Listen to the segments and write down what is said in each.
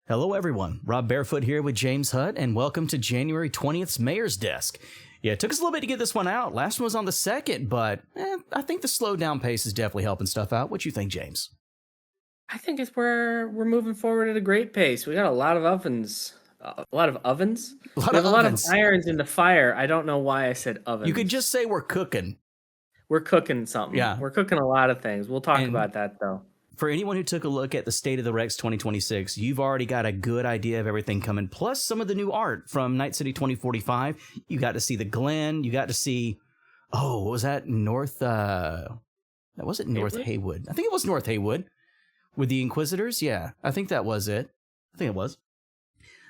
Hello, everyone. Rob Barefoot here with James Hutt, and welcome to January 20th's Mayor's Desk. Yeah, it took us a little bit to get this one out. Last one was on the 2nd, but I think the slow down pace is definitely helping stuff out. What you think, James? I think we're moving forward at a great pace. We got a lot of ovens. A lot of ovens? We have a lot of irons in the fire. I don't know why I said ovens. You could just say we're cooking. We're cooking something. Yeah. We're cooking a lot of things. We'll talk about that, though. For anyone who took a look at the State of the Rex 2026, you've already got a good idea of everything coming, plus some of the new art from Night City 2045. You got to see the Glen. You got to see, what was that? That wasn't North Haywood. I think it was North Haywood with the Inquisitors. Yeah, I think that was it. I think it was.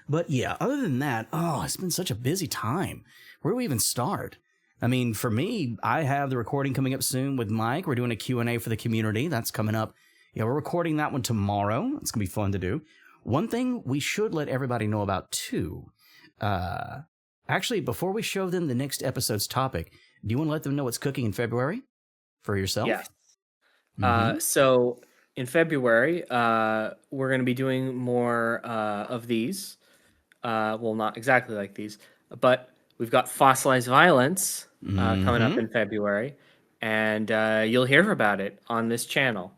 But yeah, other than that, it's been such a busy time. Where do we even start? I mean, for me, I have the recording coming up soon with Mike. We're doing a Q&A for the community. That's coming up. Yeah, we're recording that one tomorrow. It's going to be fun to do. One thing we should let everybody know about, too. Actually, before we show them the next episode's topic, do you want to let them know what's cooking in February for yourself? Yes. So in February, we're going to be doing more of these. Well, not exactly like these, but we've got Fossilized Violence coming up in February, and you'll hear about it on this channel.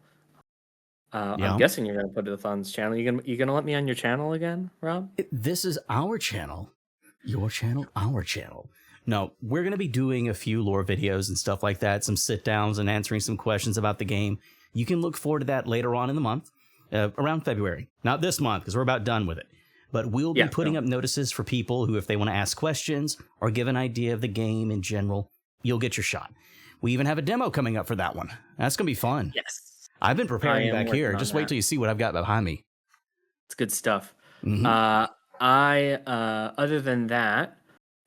I'm guessing you're going to put it on this channel. You gonna let me on your channel again, Rob? This is our channel. Your channel, our channel. No, we're going to be doing a few lore videos and stuff like that, some sit-downs and answering some questions about the game. You can look forward to that later on in the month, around February. Not this month, because we're about done with it. But we'll be putting up notices for people who, if they want to ask questions or give an idea of the game in general, you'll get your shot. We even have a demo coming up for that one. That's going to be fun. Yes. I've been preparing back here. Just wait till you see what I've got behind me. It's good stuff. Other than that,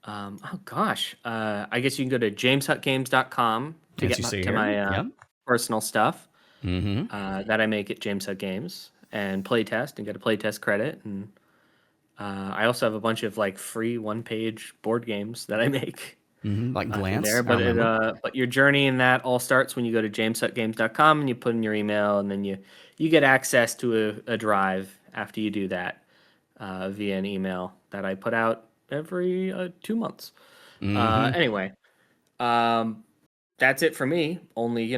I guess you can go to jameshuttgames.com to get to my personal stuff that I make at James Hutt Games and playtest and get a playtest credit. And I also have a bunch of free one-page board games that I make. Like Glance. There, but your journey in that all starts when you go to jameshuttgames.com and you put in your email, and then you get access to a drive after you do that via an email that I put out every 2 months. Anyway, that's it for me. Only,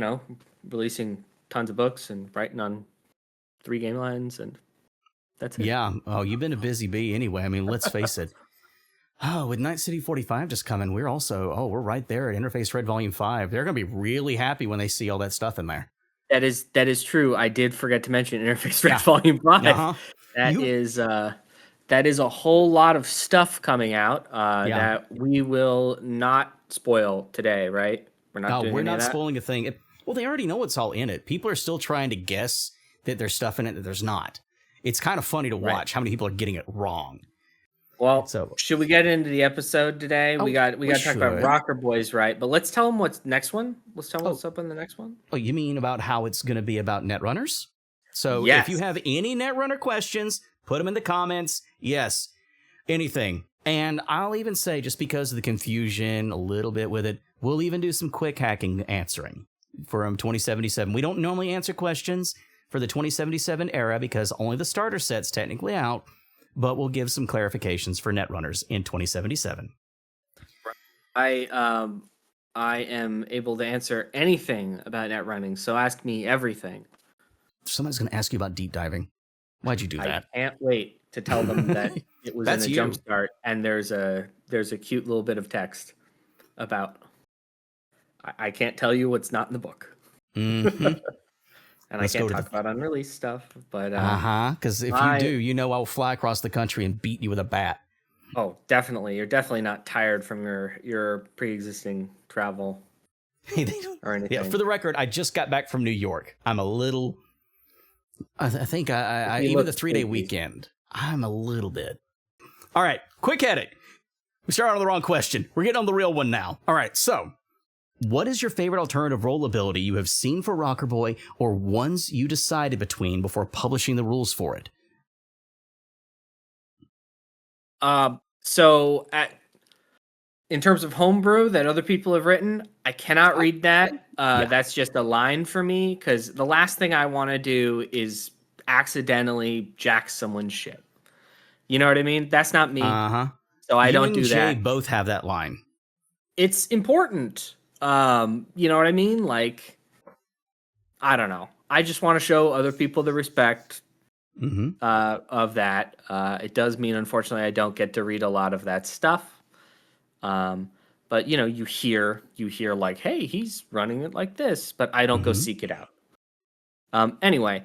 releasing tons of books and writing on 3 game lines, and that's it. Yeah. Oh, you've been a busy bee anyway. I mean, let's face it. With Night City 45 just coming, we're right there at Interface Red Volume 5. They're going to be really happy when they see all that stuff in there. That is true. I did forget to mention Interface Red Volume 5. That is a whole lot of stuff coming out that we will not spoil today, right? We're not spoiling a thing. They already know what's all in it. People are still trying to guess that there's stuff in it that there's not. It's kind of funny to watch how many people are getting it wrong. Well, should we get into the episode today? We got to talk about Rockerboys, right? But let's tell them what's next one. Let's tell them what's up in the next one. Oh, you mean about how it's going to be about Netrunners? So if you have any Netrunner questions, put them in the comments. Yes, anything. And I'll even say, just because of the confusion a little bit with it, we'll even do some quick hacking answering from 2077. We don't normally answer questions for the 2077 era because only the starter set's technically out. But we'll give some clarifications for Netrunners in 2077. I am able to answer anything about netrunning, so ask me everything. Somebody's going to ask you about deep diving. Why'd you do that? I can't wait to tell them that it was in the jumpstart, and there's a cute little bit of text about. I can't tell you what's not in the book. And I can't talk about unreleased stuff, but... because if you do, I'll fly across the country and beat you with a bat. Oh, definitely. You're definitely not tired from your pre-existing travel or anything. Yeah, for the record, I just got back from New York. I'm a little... I think I even the 3-day weekend, I'm a little bit... All right, quick edit. We started on the wrong question. We're getting on the real one now. All right, so... What is your favorite alternative role ability you have seen for Rockerboy, or ones you decided between before publishing the rules for it? In terms of homebrew that other people have written, I cannot read that. That's just a line for me, because the last thing I want to do is accidentally jack someone's shit. You know what I mean? That's not me. Uh-huh. So I You don't and do Jay that. both have that line. It's important. You know what I mean? Like, I don't know. I just want to show other people the respect of that. It does mean, unfortunately, I don't get to read a lot of that stuff. But you know, you hear like, hey, he's running it like this, but I don't go seek it out. Anyway,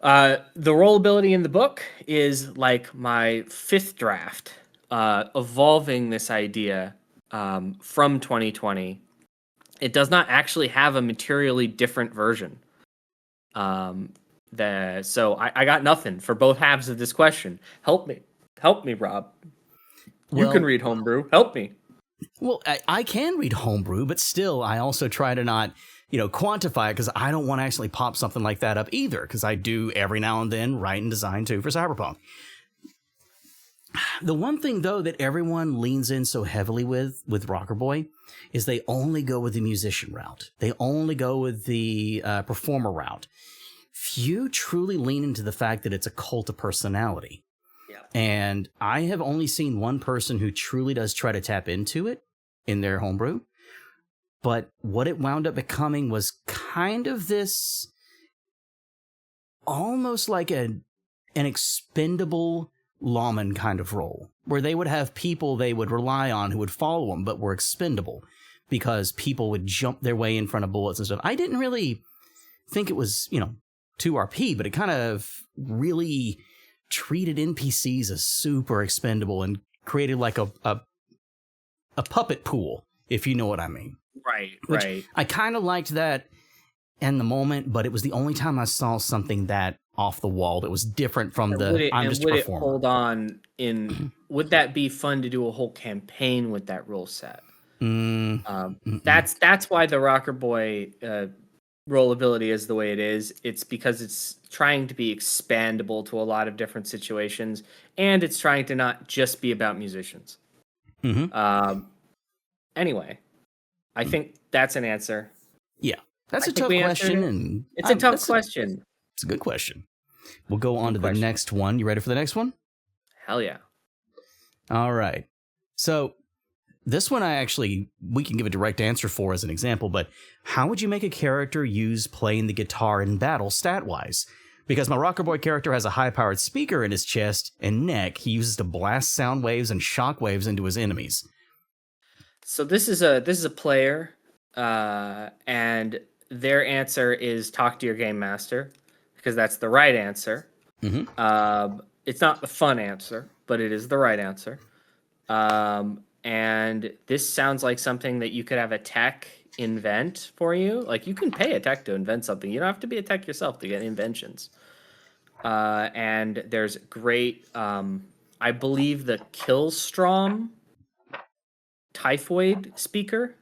the rollability in the book is like my 5th draft, evolving this idea from 2020. It does not actually have a materially different version. So I got nothing for both halves of this question. Help me, Rob. You can read homebrew. Help me. Well, I can read homebrew, but still, I also try to not, quantify it because I don't want to actually pop something like that up either, because I do every now and then write and design too for Cyberpunk. The one thing, though, that everyone leans in so heavily with Rockerboy is they only go with the musician route. They only go with the performer route. Few truly lean into the fact that it's a cult of personality. And I have only seen one person who truly does try to tap into it in their homebrew. But what it wound up becoming was kind of this almost like an expendable lawman kind of role, where they would have people they would rely on who would follow them, but were expendable because people would jump their way in front of bullets and stuff. I didn't really think it was, 2RP, but it kind of really treated NPCs as super expendable and created like a puppet pool, if you know what I mean. Right. I kind of liked that in the moment, but it was the only time I saw something that off the wall that was different from I'm just a performer. Hold on, would that be fun to do a whole campaign with that rule set? That's why the Rockerboy rollability is the way it is. It's because it's trying to be expandable to a lot of different situations, and it's trying to not just be about musicians. Anyway, I think that's an answer. Yeah, that's a tough question, and it's a tough question. It's a good question. We'll go on to the next one. You ready for the next one? Hell yeah! All right. So this one we can give a direct answer for as an example, but how would you make a character use playing the guitar in battle stat-wise? Because my Rockerboy character has a high-powered speaker in his chest and neck he uses to blast sound waves and shock waves into his enemies. So this is a player, and their answer is talk to your game master, because that's the right answer. It's not the fun answer, but it is the right answer. And this sounds like something that you could have a tech invent for you. Like, you can pay a tech to invent something. You don't have to be a tech yourself to get inventions. And there's great, I believe the Killstrom Typhoid speaker.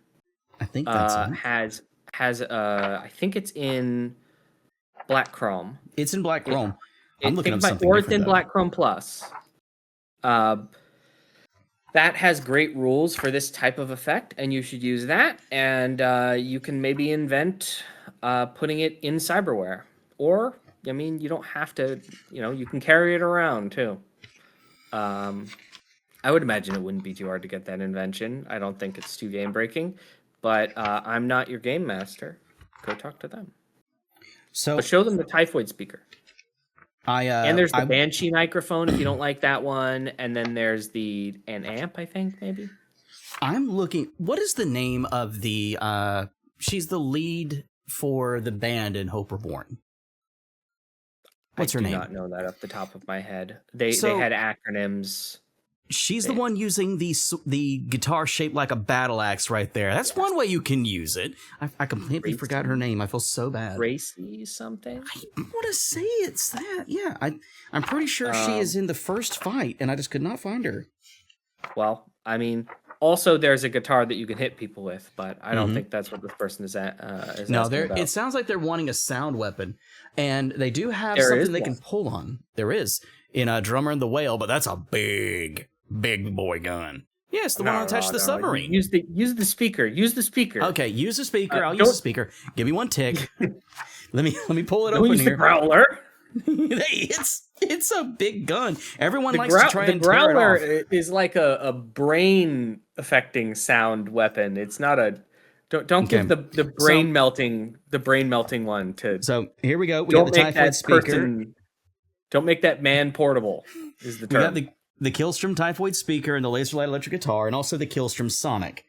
I think that's has I think it's in Black Chrome. It's in Black Chrome. I'm looking up something or different. It's in Black Chrome Plus. That has great rules for this type of effect, and you should use that. And you can maybe invent putting it in cyberware. Or, I mean, you don't have to, you can carry it around too. I would imagine it wouldn't be too hard to get that invention. I don't think it's too game breaking, but I'm not your game master. Go talk to them. But show them the Typhoid speaker. And there's the Banshee microphone if you don't like that one, and then there's an amp, I think, maybe. I'm looking. What is the name of the? She's the lead for the band in Hope Reborn. What's her name? I do not know that off the top of my head. They had acronyms. She's the one using the guitar shaped like a battle axe right there. That's one way you can use it. I completely forgot her name. I feel so bad. Gracie something? I want to say it's that. Yeah, I'm pretty sure she is in the first fight, and I just could not find her. Well, I mean, also there's a guitar that you can hit people with, but I don't think that's what this person is at. No, it sounds like they're wanting a sound weapon, and they do have something they can pull on. There is in a Drummer and the Whale, but that's a big boy gun. Yes, the one attached to the submarine. Use the speaker. Use the speaker. Okay, use the speaker. I'll use the speaker. Give me one tick. let me pull it open use here. The growler. It's a big gun. Everyone The likes to try and tear it growler off. is like a brain affecting sound weapon. It's not a don't give Okay. the brain melting one to. So here we go. We got Don't the make Typhoid that speaker. person. Don't make that man portable. Is the We term. got the Killstrom Typhoid speaker and the Laser Light Electric guitar, and also the Killstrom Sonic.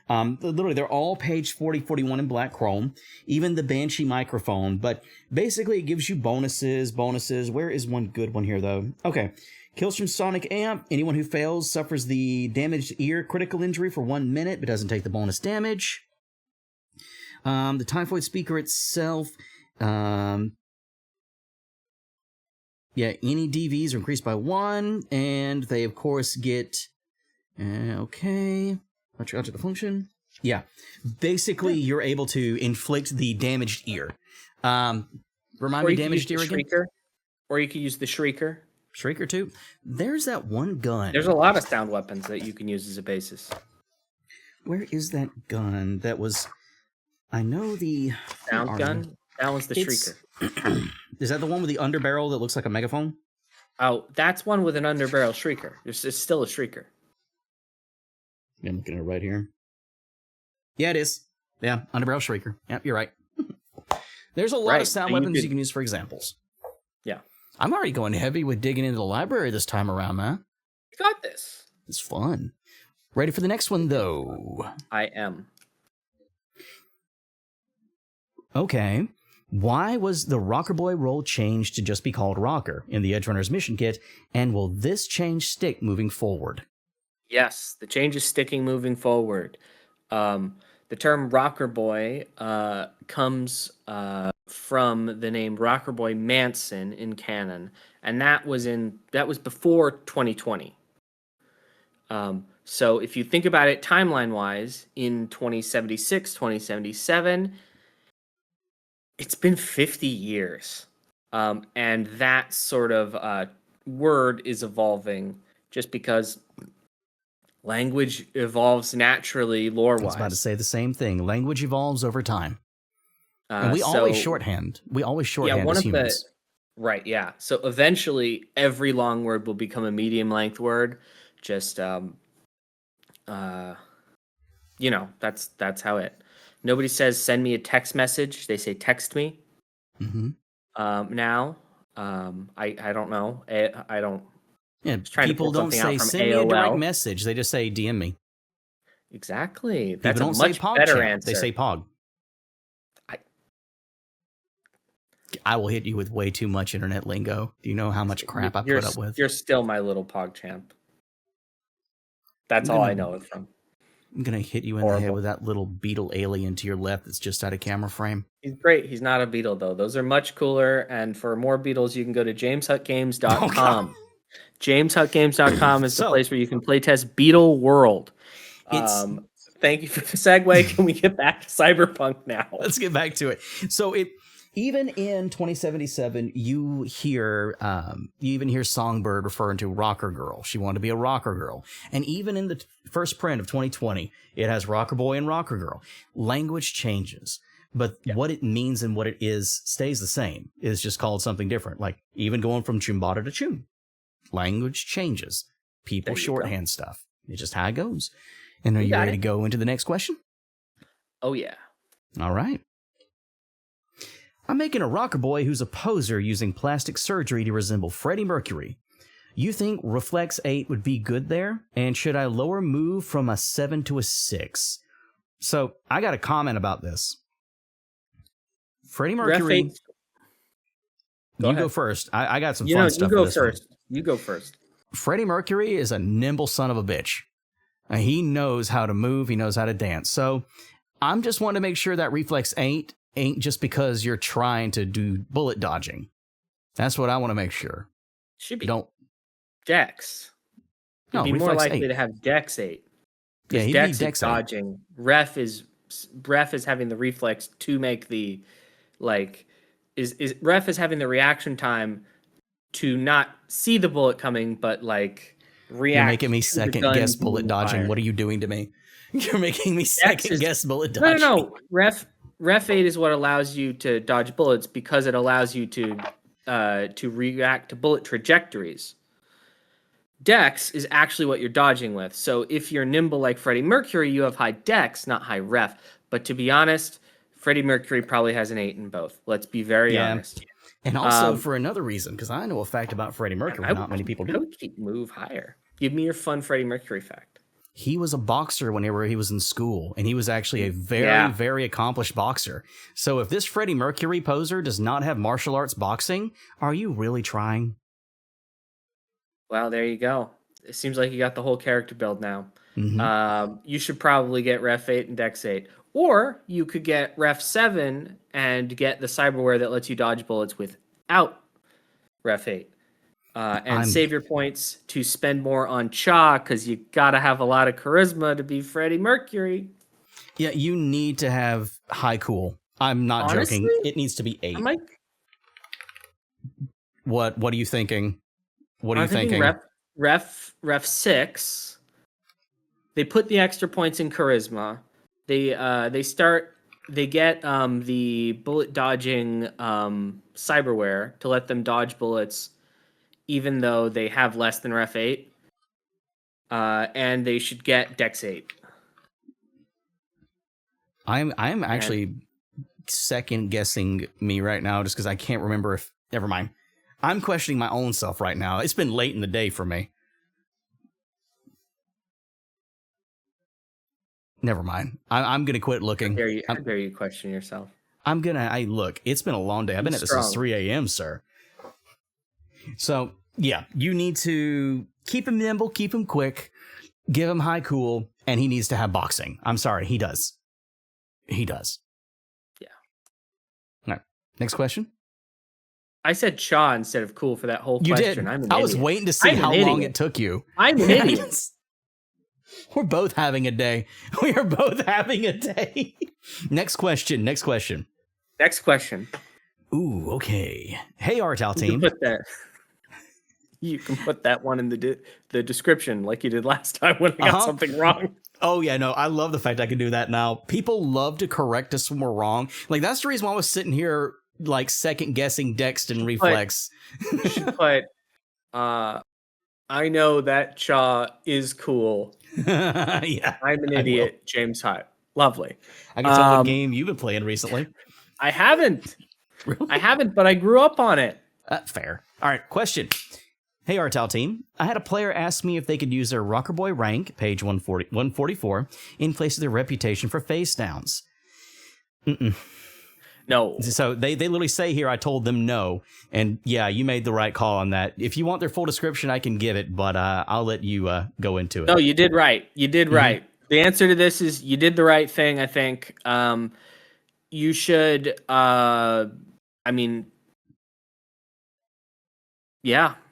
Literally, they're all page 40, 41 in black chrome, even the Banshee microphone, but basically it gives you bonuses. Where is one good one here, though? Okay. Killstrom Sonic Amp. Anyone who fails suffers the damaged ear critical injury for 1 minute, but doesn't take the bonus damage. The Typhoid speaker itself, any DVs are increased by 1, and they, of course, get... okay... Out of the function. Yeah. Basically, you're able to inflict the damaged ear. Remind me, damaged ear again? Or you could use the Shrieker. Shrieker, too? There's that one gun. There's a lot of sound weapons that you can use as a basis. Where is that gun that was... I know the... Sound gun? That one's the Shrieker. Is that the one with the underbarrel that looks like a megaphone? Oh, that's one with an underbarrel Shrieker. It's still a Shrieker. I'm looking at it right here. Yeah, it is. Yeah, underbarrel Shrieker. Yep, you're right. There's a lot of sound weapons you can use for examples. Yeah. I'm already going heavy with digging into the library this time around, man. You got this. It's fun. Ready for the next one, though? I am. Okay. Why was the Rockerboy role changed to just be called Rocker in the Edgerunners mission kit, and will this change stick moving forward? Yes, the change is sticking moving forward. The term Rockerboy comes from the name Rockerboy Manson in canon, and that was before 2020. So if you think about it timeline-wise, in 2076, 2077, it's been 50 years. And that sort of word is evolving just because language evolves naturally lore-wise. I was about to say the same thing. Language evolves over time. And we always shorthand. We always shorthand as humans. Right, yeah. So eventually, every long word will become a medium-length word. Just, that's how it... Nobody says, send me a text message. They say, text me. Mm-hmm. Now, I don't know. I don't... Yeah, people don't say, send me a direct message. They just say, DM me. Exactly. That's a much say better answer. They say Pog. I will hit you with way too much internet lingo. Do you know how much crap I put up with? You're still my little Pog champ. That's all I know it from. I'm going to hit you in the head with that little beetle alien to your left that's just out of camera frame. He's great. He's not a beetle, though. Those are much cooler. And for more beetles, you can go to jameshuttgames.com. JamesHuttGames.com is the place where you can playtest Beetle World. Thank you for the segue. Can we get back to Cyberpunk now? Let's get back to it. So even in 2077, you even hear Songbird referring to Rocker Girl. She wanted to be a Rocker Girl. And even in the first print of 2020, it has Rocker Boy and Rocker Girl. Language changes, but what it means and what it is stays the same. It's just called something different. Like even going from Chumbata to Chum. Language changes. People shorthand stuff. It's just how it goes. And are you ready to go into the next question? Oh, yeah. All right. I'm making a rocker boy who's a poser using plastic surgery to resemble Freddie Mercury. You think Reflex 8 would be good there? And should I lower move from a 7 to a 6? So I got a comment about this. Freddie Mercury... Go first. I got some fun stuff. You go first. Freddie Mercury is a nimble son of a bitch. He knows how to move. He knows how to dance. So I'm just wanting to make sure that Reflex ain't just because you're trying to do bullet dodging. That's what I want to make sure. Should be. Dex. You'd be more likely to have Dex 8. Yeah, he'd Dex be Dex is dodging. Ref is having the reflex to make the Ref is having the reaction time to not see the bullet coming, but react. You're making me second guess bullet dodging. What are you doing to me? You're making me second guess bullet dodging. No. Ref 8 is what allows you to dodge bullets because it allows you to to react to bullet trajectories. Dex is actually what you're dodging with. So if you're nimble like Freddie Mercury, you have high Dex, not high ref. But to be honest, Freddie Mercury probably has an 8 in both. Let's be very honest. And also for another reason, because I know a fact about Freddie Mercury, not many people do. I would keep move higher. Give me your fun Freddie Mercury fact. He was a boxer whenever he was in school, and he was actually a very, very accomplished boxer. So if this Freddie Mercury poser does not have martial arts boxing, are you really trying? Well, there you go. It seems like you got the whole character build now. You should probably get Ref 8 and Dex 8. Or you could get Ref 7 and get the cyberware that lets you dodge bullets without Ref 8. And save your points to spend more on Cha, because you got to have a lot of charisma to be Freddie Mercury. Yeah, you need to have high cool. I'm not joking. It needs to be 8. What are you thinking? What are you thinking? Ref 6. They put the extra points in charisma. They get the bullet dodging cyberware to let them dodge bullets, even though they have less than Ref 8. And they should get Dex 8. I'm actually second guessing me right now just because I can't remember if. Never mind. I'm questioning my own self right now. It's been late in the day for me. Never mind. I'm going to quit looking. How dare you question yourself? Look, it's been a long day. I've been at this since 3 a.m., sir. So, yeah, you need to keep him nimble, keep him quick, give him high cool, and he needs to have boxing. I'm sorry, he does. He does. Yeah. All right, next question. I said Cha instead of cool for that whole question. You did. I was waiting to see how long it took you. I'm an idiot. We're both having a day. We are both having a day. Next question. Ooh, okay. Hey, Artal team. You can put that one in the description like you did last time when I got something wrong. Oh, yeah, no, I love the fact I can do that now. People love to correct us when we're wrong. Like, that's the reason why I was sitting here, like, second-guessing Dex and Reflex. But I know that Cha is cool. Yeah, I'm an idiot, James Hutt. Lovely. I can tell what game you've been playing recently. I haven't. Really? I haven't, but I grew up on it. Fair. All right, question. Hey, Artal team. I had a player ask me if they could use their Rockerboy rank, page 144, in place of their reputation for face downs. No. So they literally say here, I told them no. And yeah, you made the right call on that. If you want their full description, I can give it, but I'll let you go into it. No, you did right. You did right. The answer to this is you did the right thing, I think. You should,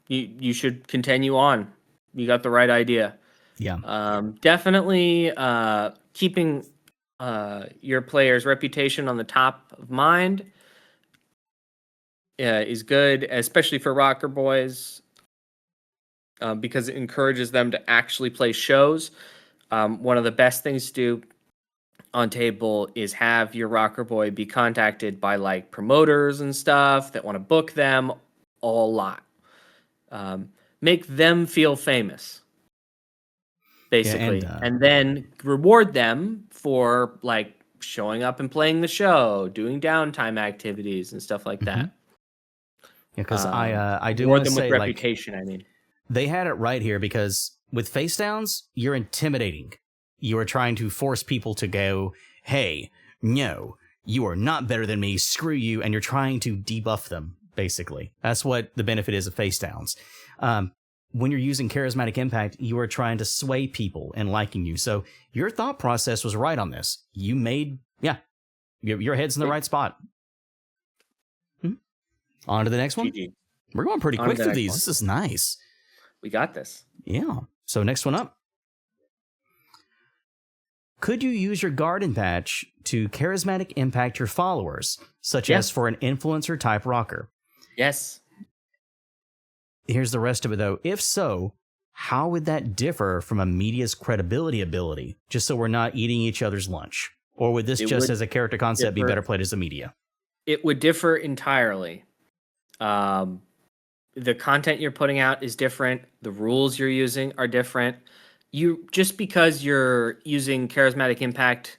you should continue on. You got the right idea. Yeah. Definitely keeping your player's reputation on the top of mind is good, especially for Rockerboys, because it encourages them to actually play shows. One of the best things to do on table is have your Rockerboy be contacted by like promoters and stuff that want to book them a lot. Make them feel famous, basically, and then reward them for like showing up and playing the show, doing downtime activities and stuff like that. Yeah, because I do reward want to them say, with reputation. They had it right here because with face downs, you're intimidating. You are trying to force people to go, hey, no, you are not better than me, screw you, and you're trying to debuff them, basically. That's what the benefit is of face downs. When you're using charismatic impact, you are trying to sway people and liking you. So your thought process was right on this. You made, your head's in the right spot. On to the next one. GG. We're going pretty quick through these. This is nice. We got this. Yeah. So next one up. Could you use your garden patch to charismatic impact your followers, such as for an influencer type rocker? Yes. Here's the rest of it, though. If so, how would that differ from a media's credibility ability, just so we're not eating each other's lunch? Or would this as a character concept be better played as a media? It would differ entirely. The content you're putting out is different. The rules you're using are different. You just because you're using Charismatic Impact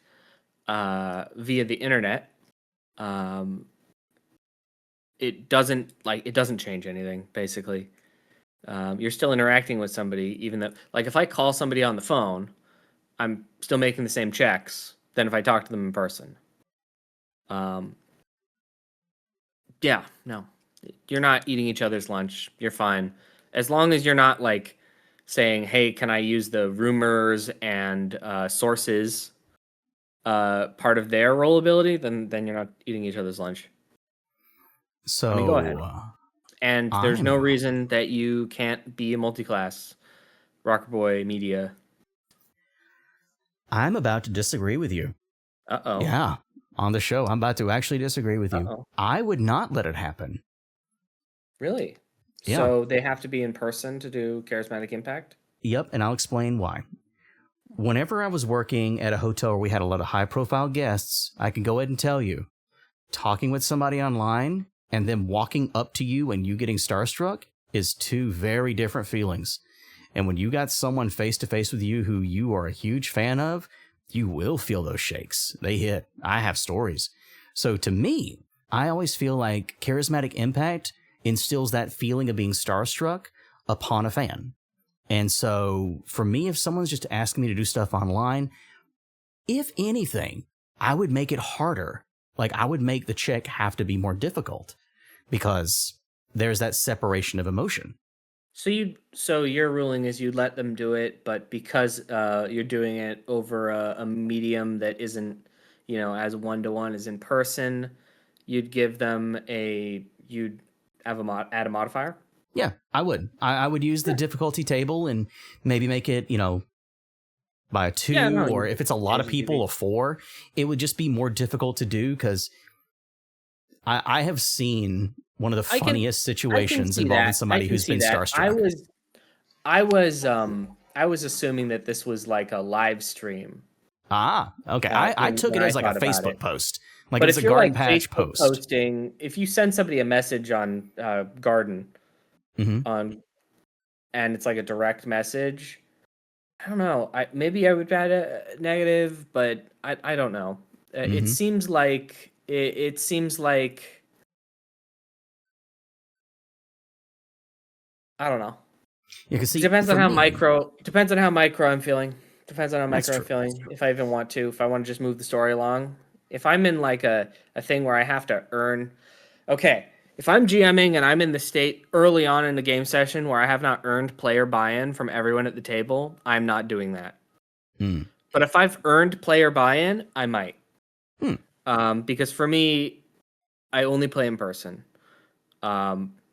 via the internet, it doesn't change anything. Basically, you're still interacting with somebody, even though, like, if I call somebody on the phone, I'm still making the same checks than if I talk to them in person. Yeah, no, you're not eating each other's lunch. You're fine. As long as you're not like saying, hey, can I use the rumors and sources part of their role ability, then you're not eating each other's lunch. So, I mean, go ahead. And there's no I'm- reason that you can't be a multi-class Rockerboy media. I'm about to disagree with you. Uh-oh. Yeah, on the show, I'm about to actually disagree with you. Uh-oh. I would not let it happen. Really? Yeah. So they have to be in person to do Charismatic Impact? Yep, and I'll explain why. Whenever I was working at a hotel where we had a lot of high-profile guests, I can go ahead and tell you, talking with somebody online and them walking up to you and you getting starstruck is two very different feelings. And when you got someone face-to-face with you who you are a huge fan of, you will feel those shakes. They hit. I have stories. So to me, I always feel like Charismatic Impact instills that feeling of being starstruck upon a fan. And so for me, if someone's just asking me to do stuff online, if anything, I would make it harder. Like, I would make the check have to be more difficult because there's that separation of emotion. So your ruling is you let them do it, but because you're doing it over a medium that isn't, as one-to-one as in person, you'd give them you'd have add a modifier? Yeah, I would. I would use the difficulty table and maybe make it, by a 2, or if it's a lot of people, a 4. It would just be more difficult to do because I have seen one of the funniest situations involving somebody who's been starstruck. I was assuming that this was like a live stream. Ah, okay. I took it as like a Facebook post. Like, but it was if a you're garden like patch Facebook post. posting, if you send somebody a message on Garden, and it's like a direct message, I don't know. Maybe I would add a negative, but I don't know. It seems like it seems like I don't know. Yeah, see, depends on how micro I'm feeling. Depends on how micro I'm feeling. If I even want to, if I want to just move the story along. If I'm in like a thing where I have to earn, okay. If I'm GMing and I'm in the state early on in the game session where I have not earned player buy-in from everyone at the table, I'm not doing that. But if I've earned player buy-in, I might. Because for me, I only play in person,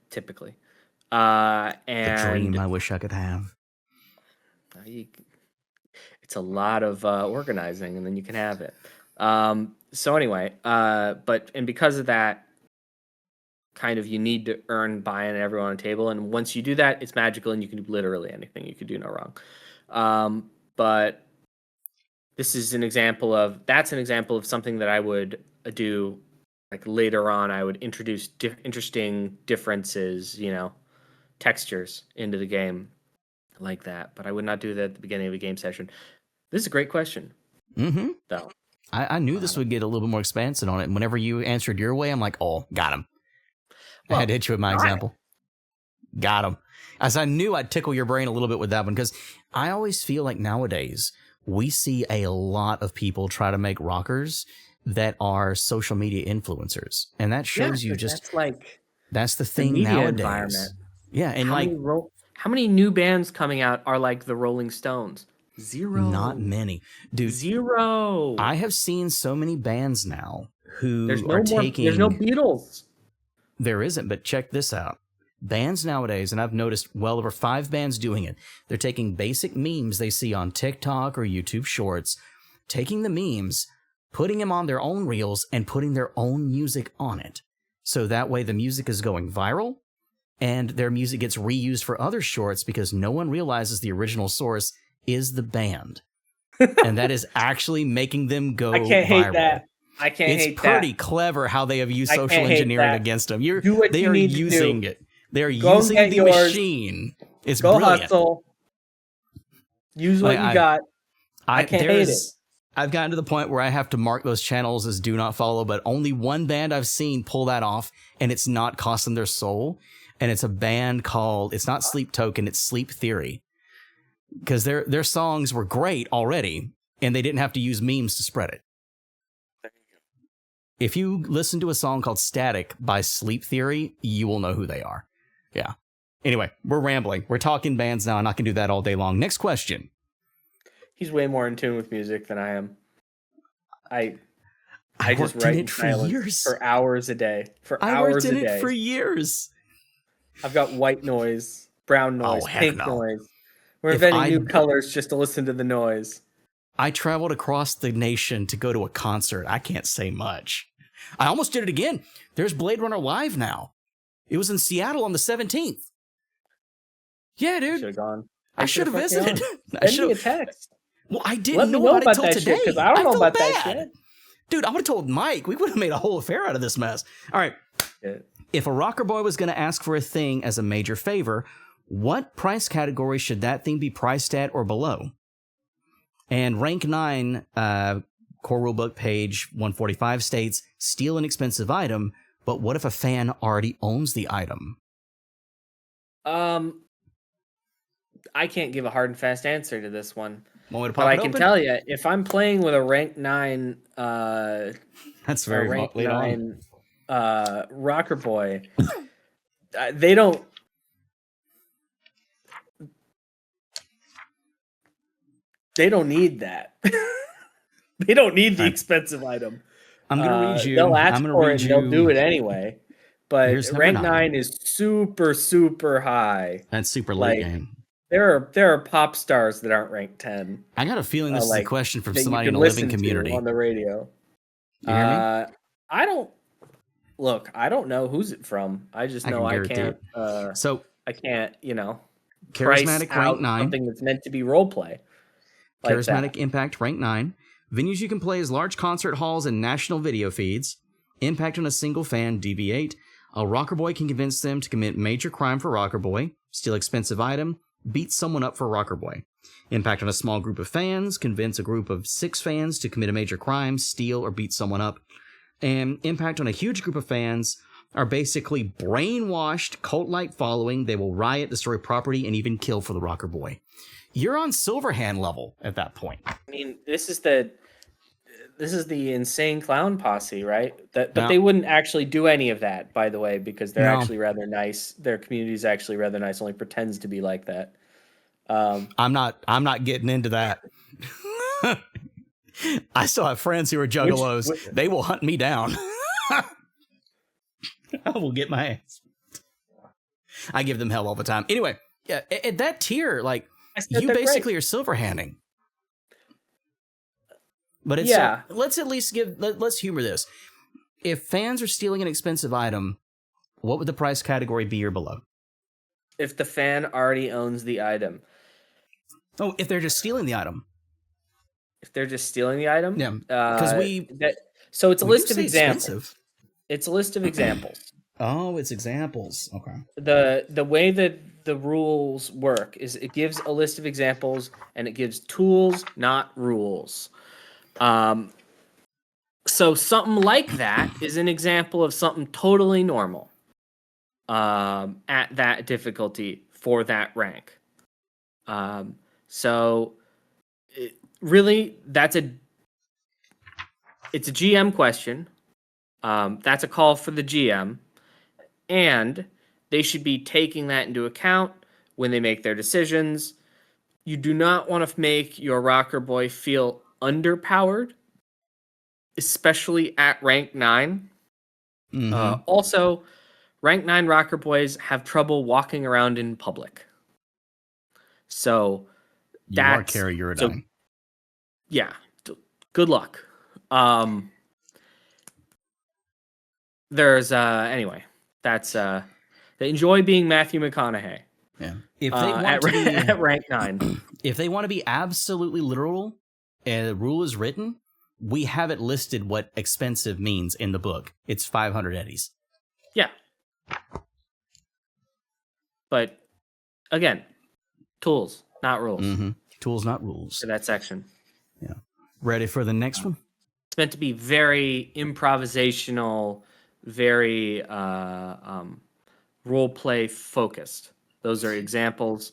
typically. And the dream I wish I could have. It's a lot of organizing, and then you can have it. So anyway, and because of that, kind of, you need to earn buy-in everyone on the table, and once you do that, it's magical, and you can do literally anything. You could do no wrong. But this is an example of something that I would do. Like later on, I would introduce interesting differences, textures into the game like that. But I would not do that at the beginning of a game session. This is a great question. Though. I knew this would get a little bit more expansive on it. And whenever you answered your way, I'm like, oh, got him. I had to hit you with my example. Got him. As I knew I'd tickle your brain a little bit with that one, because I always feel like nowadays we see a lot of people try to make rockers that are social media influencers. And that shows you just that's the thing nowadays. Yeah. And how many new bands coming out are like the Rolling Stones? 0. Not many. Dude. 0. I have seen so many bands now who there's no Beatles. There isn't, but check this out. Bands nowadays, and I've noticed well over 5 bands doing it, they're taking basic memes they see on TikTok or YouTube Shorts, taking the memes, putting them on their own reels, and putting their own music on it. So that way the music is going viral, and their music gets reused for other shorts because no one realizes the original source is the band. And that is actually making them go viral. I can't hate that. I can't hate that. It's pretty clever how they have used I social can't hate engineering that. against them. Do what They you are need to using do. it. They are Go using get the yours. machine. It's Go brilliant. hustle. Use what you got. I can't hate it. I've gotten to the point where I have to mark those channels as do not follow, but only one band I've seen pull that off, and it's not costing their soul. And it's a band called, it's not Sleep Token, it's Sleep Theory. Because their songs were great already, and they didn't have to use memes to spread it. If you listen to a song called Static by Sleep Theory, you will know who they are. Yeah. Anyway, we're rambling. We're talking bands now, and I can do that all day long. Next question. He's way more in tune with music than I am. I just worked write in in it for silence years. for hours a day. I worked in it for years. I've got white noise, brown noise, pink noise. We're inventing new colors just to listen to the noise. I traveled across the nation to go to a concert. I can't say much. I almost did it again. There's Blade Runner Live now. It was in Seattle on the 17th. Yeah, dude. Should have gone. I should have visited. Send me a text. Well, I didn't know about it till today. Because I don't know about that shit. Dude, I would have told Mike. We would have made a whole affair out of this mess. All right. Yeah. If a rocker boy was going to ask for a thing as a major favor, what price category should that thing be priced at or below? And rank 9, core rulebook page 145 states, steal an expensive item, but what if a fan already owns the item? I can't give a hard and fast answer to this one. But I can tell you, if I'm playing with a rank 9, that's very rank 9 rocker boy, they don't need that. They don't need the expensive item. I'm gonna read you. They'll ask for it and they'll do it anyway. But rank 9 is super, super high. That's super late game. There are pop stars that aren't ranked 10. I got a feeling this is a question from somebody in a living living community on the radio. You hear me? I don't know who's it from. I just know I can't. I can't. Charismatic price rank 9. Something that's meant to be role play. Charismatic Impact rank 9. Venues you can play as large concert halls and national video feeds. Impact on a single fan, DV8. A rocker boy can convince them to commit major crime for rocker boy. Steal expensive item. Beat someone up for rocker boy. Impact on a small group of fans. Convince a group of 6 fans to commit a major crime, steal, or beat someone up. And impact on a huge group of fans are basically brainwashed, cult-like following. They will riot, destroy property, and even kill for the rocker boy. You're on Silverhand level at that point. I mean, this is the insane clown posse, right? But they wouldn't actually do any of that, by the way, because they're actually rather nice. Their community is actually rather nice. Only pretends to be like that. I'm not getting into that. I still have friends who are juggalos. They will hunt me down. I will get my ass. I give them hell all the time. Anyway, yeah, at that tier, like you basically are silverhanding. But it's let's at least let's humor this. If fans are stealing an expensive item, what would the price category be or below? If the fan already owns the item. Oh, if they're just stealing the item. If they're just stealing the item? Yeah. Because so it's a list of examples. Expensive. It's a list of examples. Oh, it's examples. Okay. The way that the rules work is it gives a list of examples and it gives tools, not rules. So something like that is an example of something totally normal at that difficulty for that rank. Really, it's a GM question. That's a call for the GM, and they should be taking that into account when they make their decisions. You do not want to make your rocker boy feel underpowered, especially at rank 9. Mm-hmm. Also, rank 9 rocker boys have trouble walking around in public. So you are carry Uridine. Yeah, good luck. There's anyway, that's they enjoy being Matthew McConaughey. Yeah. If they want to be at rank 9. If they want to be absolutely literal and the rule is written, we have it listed what expensive means in the book. It's 500 eddies. Yeah. But again, tools, not rules. Mm-hmm. Tools, not rules. For that section. Yeah. Ready for the next one? It's meant to be very improvisational, very role play focused. Those are examples.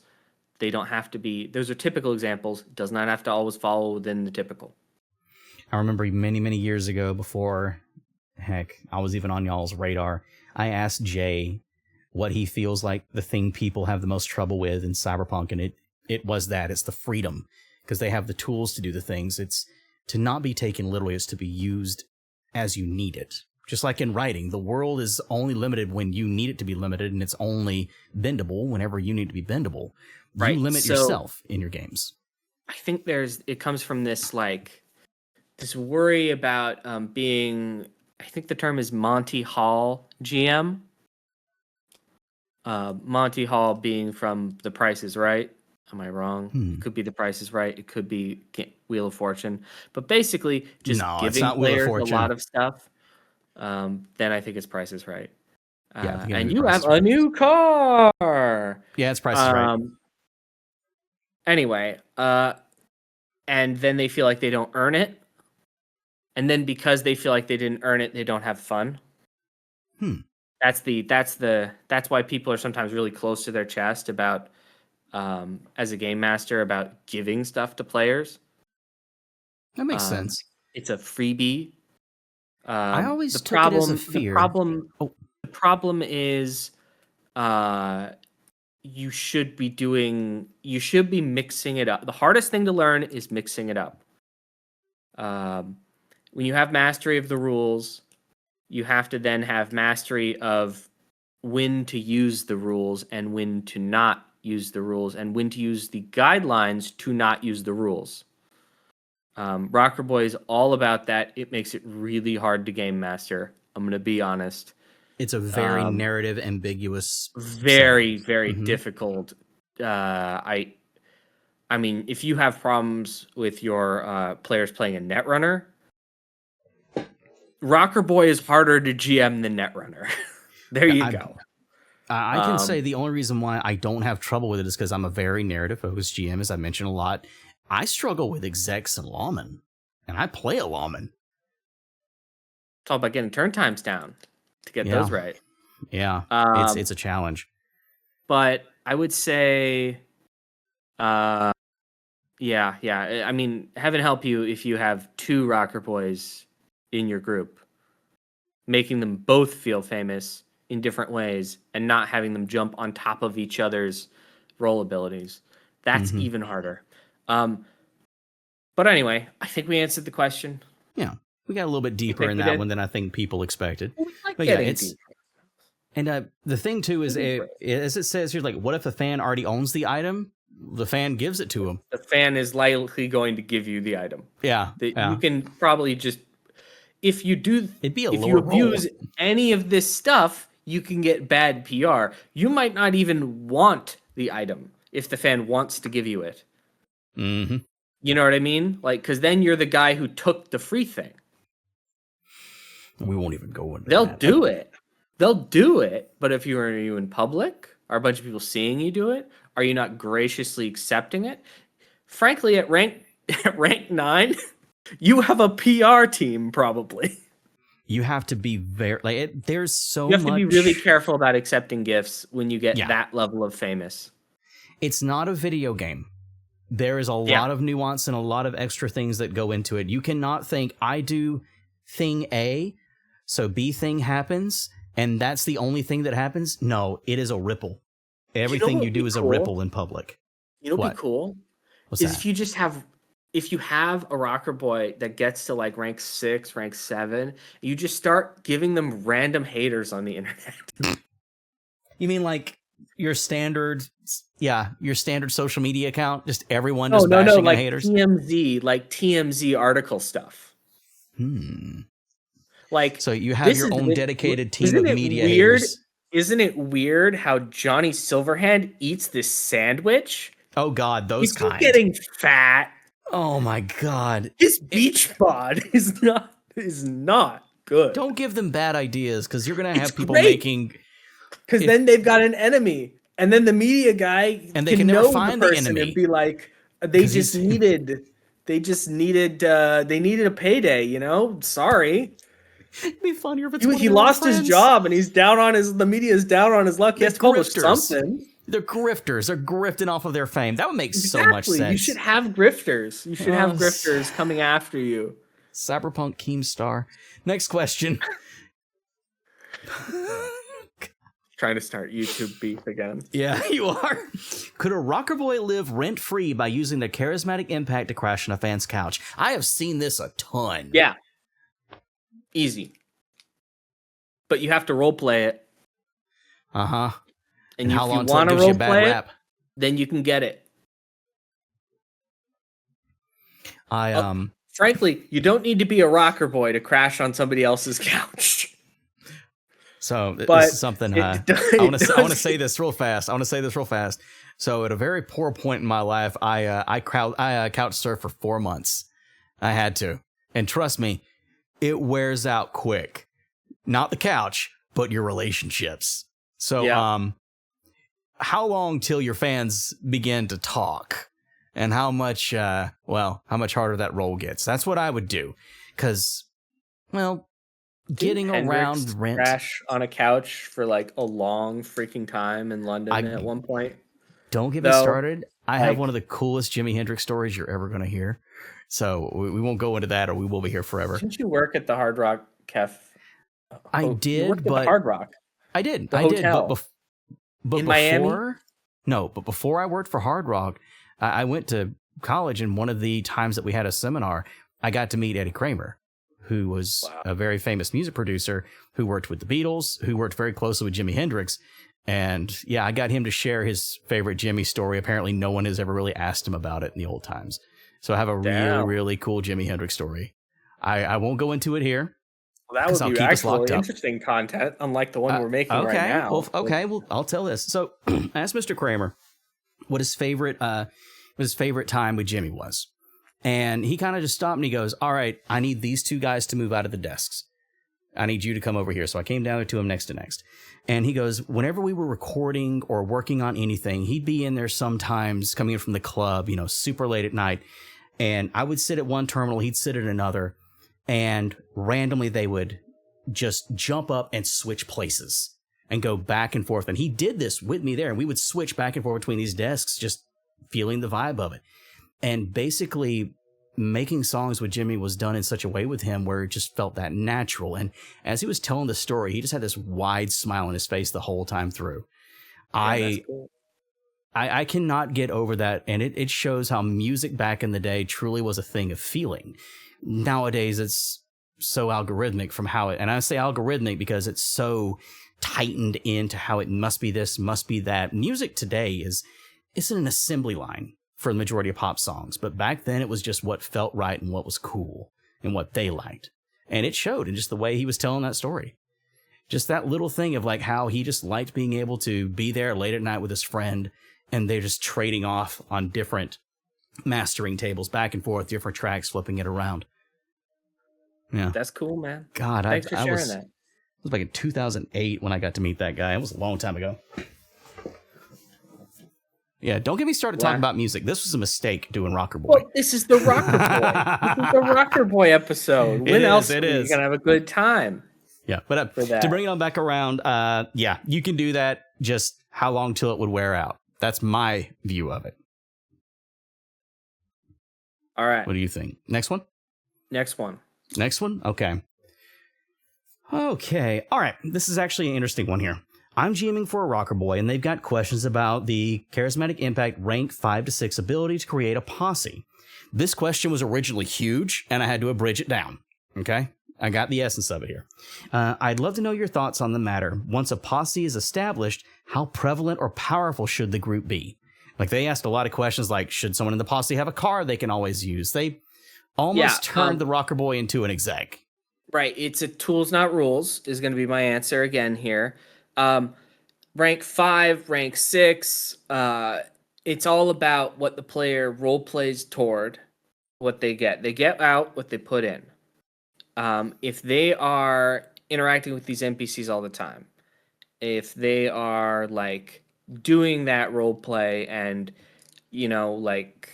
They don't have to be. Those are typical examples. It does not have to always follow within the typical. I remember many years ago, before, heck, I was even on y'all's radar, I asked Jay what he feels like the thing people have the most trouble with in Cyberpunk, and it was that. It's the freedom, because they have the tools to do the things. It's to not be taken literally, it's to be used as you need it. Just like in writing, the world is only limited when you need it to be limited, and it's only bendable whenever you need to be bendable. Right. You limit yourself in your games. I think it comes from this this worry about being, I think the term is Monty Hall GM. Monty Hall being from The Price is Right. Am I wrong? It could be The Price is Right. It could be Wheel of Fortune. But basically, just giving players a lot of stuff. Then I think it's Price is Right. And you have a new car. Yeah, it's Price is Right. Anyway, and then they feel like they don't earn it. And then because they feel like they didn't earn it, they don't have fun. That's why people are sometimes really close to their chest about, as a game master, about giving stuff to players. That makes sense. It's a freebie. I always took it as a fear. The problem is, you should be mixing it up. The hardest thing to learn is mixing it up. When you have mastery of the rules, you have to then have mastery of when to use the rules and when to not use the rules and when to use the guidelines to not use the rules. Rockerboy is all about that. It makes it really hard to game master. I'm going to be honest. It's a very narrative ambiguous, very difficult. I mean, if you have problems with your players playing a Netrunner, Rockerboy is harder to GM than Netrunner. There you go. I can say the only reason why I don't have trouble with it is because I'm a very narrative-focused GM, as I mentioned a lot. I struggle with execs and lawmen, and I play a lawman. It's all about getting turn times down to get those right. Yeah, it's a challenge. But I would say, yeah. I mean, heaven help you if you have two Rockerboys in your group, making them both feel famous in different ways and not having them jump on top of each other's role abilities. That's even harder. But anyway, I think we answered the question. Yeah, we got a little bit deeper in that one than I think people expected. But yeah, it's deeper. And the thing too is, as it says here, like, what if a fan already owns the item? The fan gives it to him. The fan is likely going to give you the item. Yeah, You can probably just, if you do, it'd be a if lower you abuse roll. any of this stuff, you can get bad PR. You might not even want the item if the fan wants to give you it. Mm-hmm. You know what I mean? Like, because then you're the guy who took the free thing. We won't even go into They'll that. do it. They'll do it. But if are you in public? Are a bunch of people seeing you do it? Are you not graciously accepting it? Frankly, at rank 9, you have a PR team probably. You have to be very there's so much. You have to be really careful about accepting gifts when you get that level of famous. It's not a video game. There is a lot of nuance and a lot of extra things that go into it. You cannot think, I do thing A, so B thing happens, and that's the only thing that happens. No, it is a ripple. Everything you do is a ripple in public. You know what'd be cool? What's that? If you have a Rockerboy that gets to like rank 6, rank 7, you just start giving them random haters on the internet. You mean like your standard social media account? Just everyone just bashing like haters? TMZ article stuff. Like, so you have your own dedicated team of media haters. Isn't it weird how Johnny Silverhand eats this sandwich? Oh God, those He's kind. Getting fat. Oh my god. His beach bod is not good. Don't give them bad ideas, because you're gonna have people great. making. Because then they've got an enemy, and then the media guy And they can never know find the the person enemy. and be like, they just needed a payday. You know, sorry. It'd be funnier if it's He lost his job, and the media is down on his luck. He has to publish something. They're grifters. They're grifting off of their fame. That would make so much sense. You should have grifters. You should have grifters coming after you. Cyberpunk Keemstar. Next question. Trying to start YouTube beef again. Yeah, you are. Could a rocker boy live rent-free by using their charismatic impact to crash on a fan's couch? I have seen this a ton. Yeah. Easy. But you have to roleplay it. Uh-huh. And how if long you want to gives you a bad roleplay it, rap? then you can get it. Frankly, you don't need to be a rocker boy to crash on somebody else's couch. So this is something I want to say this real fast. So at a very poor point in my life, I couch surfed for 4 months. I had to, and trust me, it wears out quick. Not the couch, but your relationships. So how long till your fans begin to talk, and how much harder that role gets? That's what I would do, because getting around rent. Crash on a couch for like a long freaking time in London at one point. Don't get me started. I have one of the coolest Jimi Hendrix stories you're ever going to hear. So we won't go into that, or we will be here forever. Didn't you work at the Hard Rock Cafe? I did, but the Hard Rock. I did. Hotel. But in before, Miami? No, but before I worked for Hard Rock, I went to college, and one of the times that we had a seminar, I got to meet Eddie Kramer, who was a very famous music producer who worked with the Beatles, who worked very closely with Jimi Hendrix. And yeah, I got him to share his favorite Jimi story. Apparently no one has ever really asked him about it in the old times. So I have a really, really cool Jimi Hendrix story. I won't go into it here. Well, that would be actually interesting content, unlike the one we're making right now. Well, I'll tell this. So I asked Mr. Kramer what his favorite time with Jimi was. And he kind of just stopped and he goes, all right, I need these two guys to move out of the desks. I need you to come over here. So I came down to him next to next. And he goes, whenever we were recording or working on anything, he'd be in there sometimes coming in from the club, super late at night. And I would sit at one terminal, he'd sit at another. And randomly they would just jump up and switch places and go back and forth. And he did this with me there. And we would switch back and forth between these desks, just feeling the vibe of it. And basically making songs with Jimi was done in such a way with him where it just felt that natural. And as he was telling the story, he just had this wide smile on his face the whole time through. I cannot get over that. And it shows how music back in the day truly was a thing of feeling. Nowadays, it's so algorithmic from how it, and I say algorithmic because it's so tightened into how it must be this, must be that. Music today isn't an assembly line for the majority of pop songs, but back then it was just what felt right and what was cool and what they liked. And it showed in just the way he was telling that story. Just that little thing of like how he just liked being able to be there late at night with his friend and they're just trading off on different mastering tables back and forth, different tracks, flipping it around. Yeah. That's cool, man. God, thanks for sharing that. It was like in 2008 when I got to meet that guy. It was a long time ago. Yeah, don't get me started talking about music. This was a mistake doing Rocker Boy. Well, this is the Rocker Boy. This is the Rocker Boy episode. When else are you gonna have a good time? Yeah, but to bring it on back around, you can do that. Just how long till it would wear out? That's my view of it. All right. What do you think? Next one? Next one. Okay. All right. This is actually an interesting one here. I'm GMing for a Rocker Boy, and they've got questions about the Charismatic Impact rank 5 to 6 ability to create a posse. This question was originally huge, and I had to abridge it down. Okay? I got the essence of it here. I'd love to know your thoughts on the matter. Once a posse is established, how prevalent or powerful should the group be? Like, they asked a lot of questions like, should someone in the posse have a car they can always use? They almost turned the Rocker Boy into an exec. Right. It's a tools, not rules, is going to be my answer again here. Rank 5, rank 6, it's all about what the player role plays toward. what they get. They get out what they put in. If they are interacting with these NPCs all the time, if they are like doing that role play and like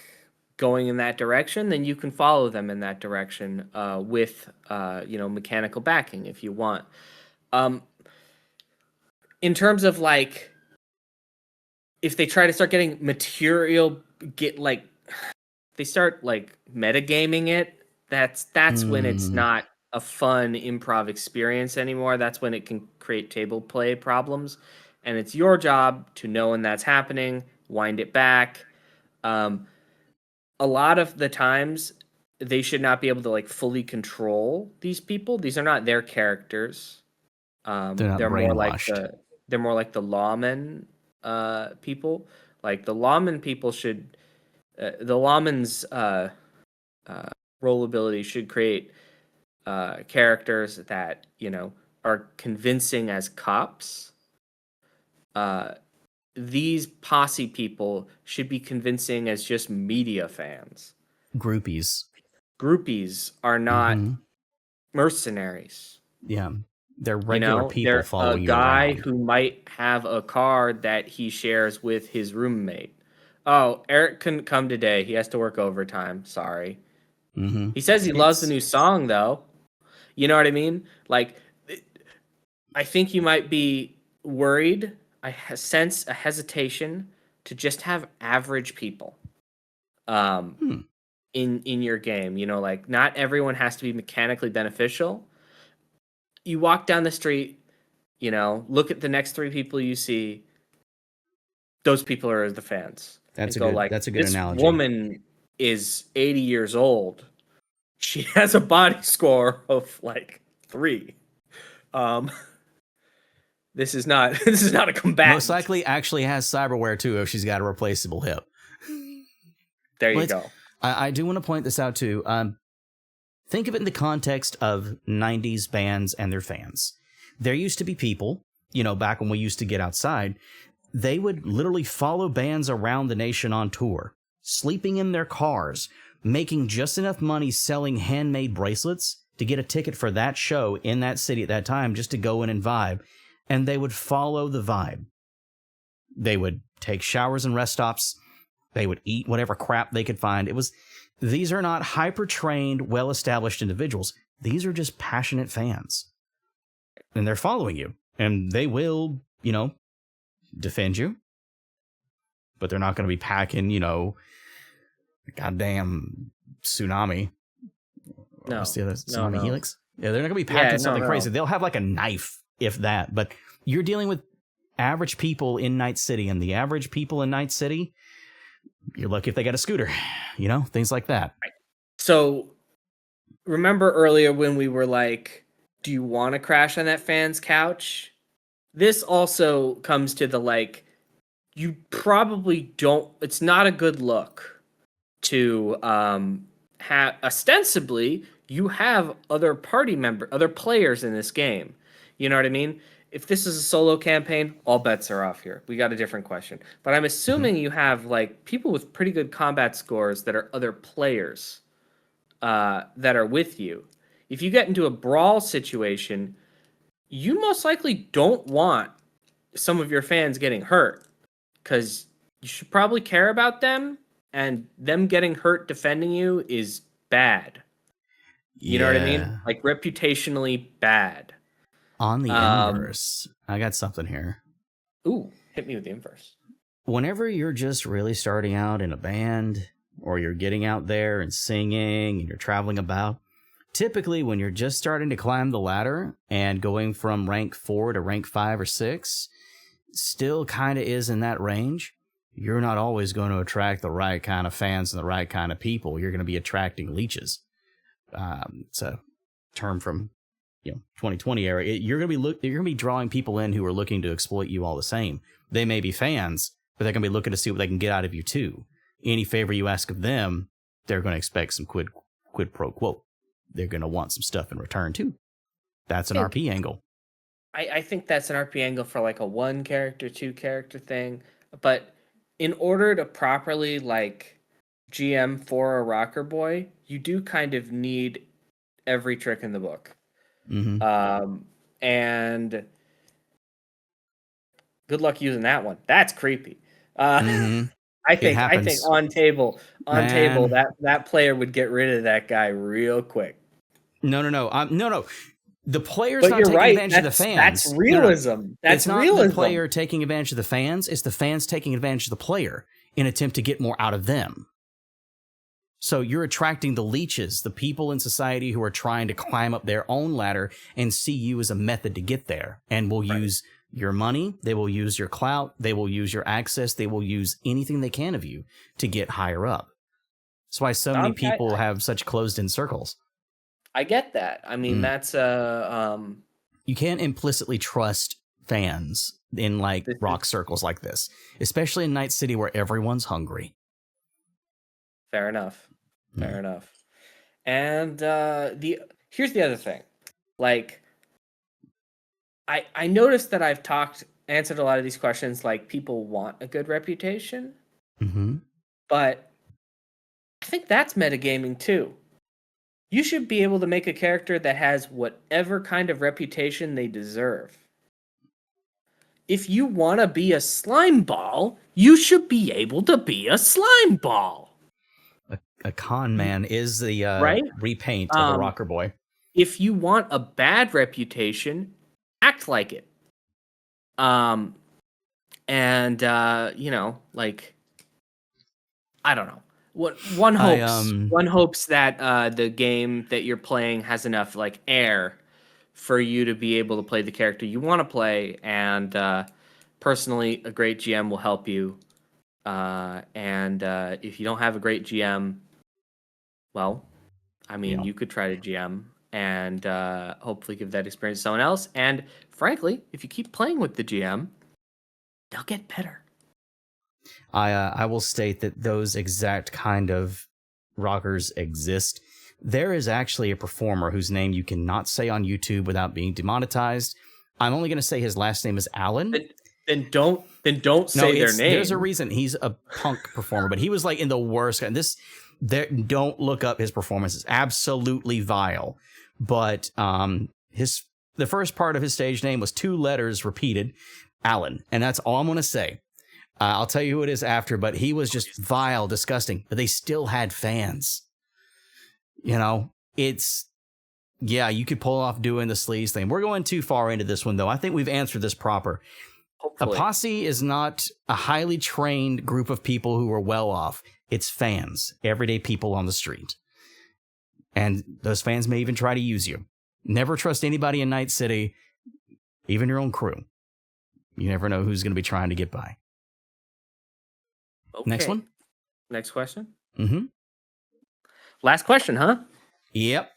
going in that direction, then you can follow them in that direction with mechanical backing if you want. In terms of like, if they try to start getting material, they start like metagaming it, that's when it's not a fun improv experience anymore. That's when it can create table play problems, and it's your job to know when that's happening, wind it back. A lot of the times they should not be able to like fully control these people. These are not their characters. They're not They're more like brainwashed. the lawmen people. Like the lawman people should the lawman's role ability should create characters that are convincing as cops. These posse people should be convincing as just media fans. Groupies. Groupies are not mercenaries. Yeah. They're regular people They're following a you guy around. who might have a car that he shares with his roommate. Oh, Eric couldn't come today. He has to work overtime. Sorry. Mm-hmm. He says he loves the new song, though. You know what I mean? Like, I think you might be worried. I sense a hesitation to just have average people in your game. Like, not everyone has to be mechanically beneficial. You walk down the street, look at the next 3 people you see. Those people are the fans. That's a good this analogy. Woman is 80 years old. She has a body score of like 3. This is not a combatant. Most likely actually has cyberware too if she's got a replaceable hip. There you go. I do want to point this out too. Think of it in the context of 90s bands and their fans. There used to be people, back when we used to get outside, they would literally follow bands around the nation on tour, sleeping in their cars, making just enough money selling handmade bracelets to get a ticket for that show in that city at that time just to go in and vibe. And they would follow the vibe. They would take showers and rest stops. They would eat whatever crap they could find. These are not hyper-trained, well-established individuals. These are just passionate fans. And they're following you. And they will, defend you. But they're not going to be packing, goddamn tsunami. No. What's the other? Tsunami no. Helix? Yeah, they're not going to be packing something crazy. They'll have like a knife, if that. But you're dealing with average people in Night City. And the average people in Night City, you're lucky if they got a scooter, things like that. So remember earlier when we were like, do you want to crash on that fan's couch? This also comes to the like, you probably don't, it's not a good look to have, ostensibly, you have other players in this game. You know what I mean? If this is a solo campaign, all bets are off here. We got a different question. But I'm assuming you have like people with pretty good combat scores that are other players that are with you. If you get into a brawl situation, you most likely don't want some of your fans getting hurt because you should probably care about them, and them getting hurt defending you is bad. You know what I mean? Like reputationally bad. On the inverse, I got something here. Ooh, hit me with the inverse. Whenever you're just really starting out in a band, or you're getting out there and singing and you're traveling about, typically when you're just starting to climb the ladder and going from rank 4 to rank 5 or 6, still kind of is in that range, you're not always going to attract the right kind of fans and the right kind of people. You're going to be attracting leeches. It's a term from 2020 era. You're going to be drawing people in who are looking to exploit you all the same. They may be fans, but they're going to be looking to see what they can get out of you too. Any favor you ask of them, they're going to expect some quid pro quo. They're going to want some stuff in return too. That's an RP angle. I think that's an RP angle for like a 1 character, 2 character thing. But in order to properly like GM for a rocker boy, you do kind of need every trick in the book. And good luck using that one. That's creepy. I think on table that player would get rid of that guy real quick. No. The player's but not you're taking right. advantage of the fans. That's realism. No. That's it's not realism. the player taking advantage of the fans. It's the fans taking advantage of the player in an attempt to get more out of them. So you're attracting the leeches, the people in society who are trying to climb up their own ladder and see you as a method to get there, and will use your money. They will use your clout. They will use your access. They will use anything they can of you to get higher up. That's why so many people have such closed-in circles. I get that. I mean, that's you can't implicitly trust fans in like rock circles like this, especially in Night City where everyone's hungry. Fair enough. And here's the other thing. Like, I noticed that I've answered a lot of these questions. Like, people want a good reputation, but I think that's metagaming too. You should be able to make a character that has whatever kind of reputation they deserve. If you want to be a slime ball, you should be able to be a slime ball. A con man is the repaint of a rocker boy. If you want a bad reputation, act like it. Like, I don't know. One hopes that the game that you're playing has enough like air for you to be able to play the character you want to play, and personally, a great GM will help you. And if you don't have a great GM, well, I mean, you could try to GM and hopefully give that experience to someone else. And frankly, if you keep playing with the GM, they'll get better. I will state that those exact kind of rockers exist. There is actually a performer whose name you cannot say on YouTube without being demonetized. I'm only going to say his last name is Alan. Then don't say their name. There's a reason. He's a punk performer, but he was like in the worst. Don't look up his performance. It's absolutely vile. But the first part of his stage name was 2 letters repeated, Alan, and that's all I'm going to say. I'll tell you who it is after, but he was just vile, disgusting. But they still had fans. You know, you could pull off doing the sleaze thing. We're going too far into this one, though. I think we've answered this proper. Hopefully. A posse is not a highly trained group of people who are well off. It's fans, everyday people on the street. And those fans may even try to use you. Never trust anybody in Night City, even your own crew. You never know who's going to be trying to get by. Okay. Next one? Next question? Last question, huh? Yep.